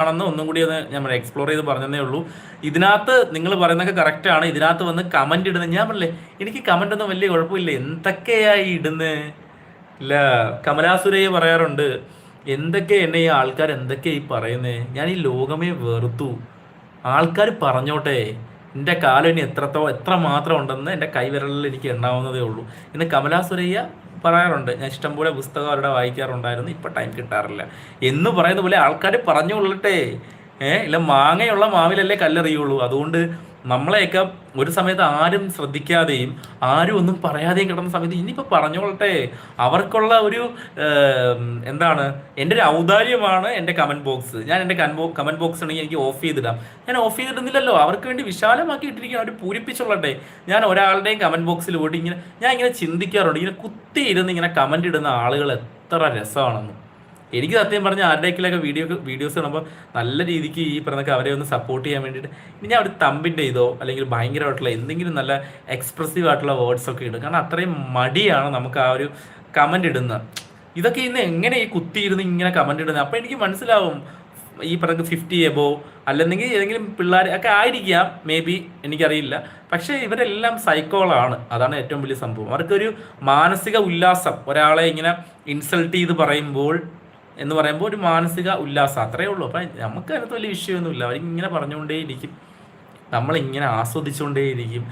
ആണെന്ന് ഒന്നും കൂടി ഒന്ന് നമ്മൾ എക്സ്പ്ലോർ ചെയ്ത് പറഞ്ഞതേ ഉള്ളൂ. ഇതിനകത്ത് നിങ്ങൾ പറയുന്നതൊക്കെ കറക്റ്റാണ്. ഇതിനകത്ത് വന്ന് കമന്റ് ഇടുന്നത് ഞാൻ പറഞ്ഞില്ലേ, എനിക്ക് കമന്റ് ഒന്നും വലിയ കുഴപ്പമില്ല. എന്തൊക്കെയായി ഇടുന്നത്? ഇല്ല, കമലാസുരയ്യ പറയാറുണ്ട്, എന്തൊക്കെ എന്നെ ഈ ആൾക്കാർ എന്തൊക്കെയാ ഈ പറയുന്നേ, ഞാൻ ഈ ലോകമേ വെറുത്തു, ആൾക്കാർ പറഞ്ഞോട്ടെ, എൻ്റെ കാലം ഇനി എത്ര മാത്രം ഉണ്ടെന്ന് എൻ്റെ കൈവിരലിൽ എനിക്ക് എണ്ണാവുന്നതേ ഉള്ളൂ എന്ന് കമലാസുരയ്യ പറയാറുണ്ട്. ഞാൻ ഇഷ്ടംപോലെ പുസ്തകം അവരുടെ വായിക്കാറുണ്ടായിരുന്നു, ഇപ്പം ടൈം കിട്ടാറില്ല എന്ന് പറയുന്ന പോലെ ആൾക്കാർ പറഞ്ഞുകൊള്ളട്ടെ. ഇല്ല, മാങ്ങയുള്ള മാവിലല്ലേ കല്ലെറിയുള്ളൂ. അതുകൊണ്ട് നമ്മളെയൊക്കെ ഒരു സമയത്ത് ആരും ശ്രദ്ധിക്കാതെയും ആരും ഒന്നും പറയാതെയും കിടന്ന സമയത്ത് ഇനിയിപ്പോൾ പറഞ്ഞോളട്ടെ. അവർക്കുള്ള ഒരു എന്താണ്, എൻ്റെ ഒരു ഔദാര്യമാണ് എൻ്റെ കമൻറ്റ് ബോക്സ്. ഞാൻ എൻ്റെ കമൻറ്റ് ബോക്സ് ഉണ്ടെങ്കിൽ എനിക്ക് ഓഫ് ചെയ്തിടാം. ഞാൻ ഓഫ് ചെയ്തിടുന്നില്ലല്ലോ, അവർക്ക് വേണ്ടി വിശാലമാക്കി ഇട്ടിരിക്കുകയാണ്, അവർ പൂരിപ്പിച്ചുള്ളട്ടെ. ഞാൻ ഒരാളുടെയും കമൻറ്റ് ബോക്സിൽ പോയിട്ട് ഞാൻ ഇങ്ങനെ ചിന്തിക്കാറുണ്ട്, ഇങ്ങനെ കുത്തിയിരുന്ന് ഇങ്ങനെ കമൻറ്റ് ഇടുന്ന ആളുകൾ എത്ര രസമാണെന്ന്. എനിക്ക് സത്യം പറഞ്ഞാൽ ആരുടെയൊക്കെ വീഡിയോസ് കാണുമ്പോൾ നല്ല രീതിക്ക് ഈ പറഞ്ഞൊക്കെ അവരെ ഒന്ന് സപ്പോർട്ട് ചെയ്യാൻ വേണ്ടിയിട്ട് ഇനി ഞാൻ ഒരു തമ്പിൻ്റെ ഇതോ അല്ലെങ്കിൽ ഭയങ്കരമായിട്ടുള്ള എന്തെങ്കിലും നല്ല എക്സ്പ്രസീവ് ആയിട്ടുള്ള വേർഡ്സ് ഒക്കെ ഇടും. കാരണം അത്രയും മടിയാണ് നമുക്ക് ആ ഒരു കമൻ്റ് ഇടുന്നത്. ഇതൊക്കെ ഇന്ന് എങ്ങനെ ഈ കുത്തിയിരുന്ന് ഇങ്ങനെ കമൻ്റ് ഇടുന്നത്? അപ്പോൾ എനിക്ക് മനസ്സിലാവും ഈ പറഞ്ഞ 50 എബോ അല്ലെങ്കിൽ ഏതെങ്കിലും പിള്ളേർ ഒക്കെ ആയിരിക്കാം, മേ ബി, എനിക്കറിയില്ല. പക്ഷേ ഇവരെല്ലാം സൈക്കോളാണ്, അതാണ് ഏറ്റവും വലിയ സംഭവം. അവർക്കൊരു മാനസിക ഉല്ലാസം, ഒരാളെ ഇങ്ങനെ ഇൻസൾട്ട് ചെയ്ത് പറയുമ്പോൾ ഒരു മാനസിക ഉല്ലാസം, അത്രയേ ഉള്ളൂ. അപ്പം നമുക്ക് അതിനകത്ത് വലിയ വിഷയമൊന്നുമില്ല. അവരിങ്ങനെ പറഞ്ഞുകൊണ്ടേയിരിക്കും, നമ്മളിങ്ങനെ ആസ്വദിച്ചുകൊണ്ടേയിരിക്കും.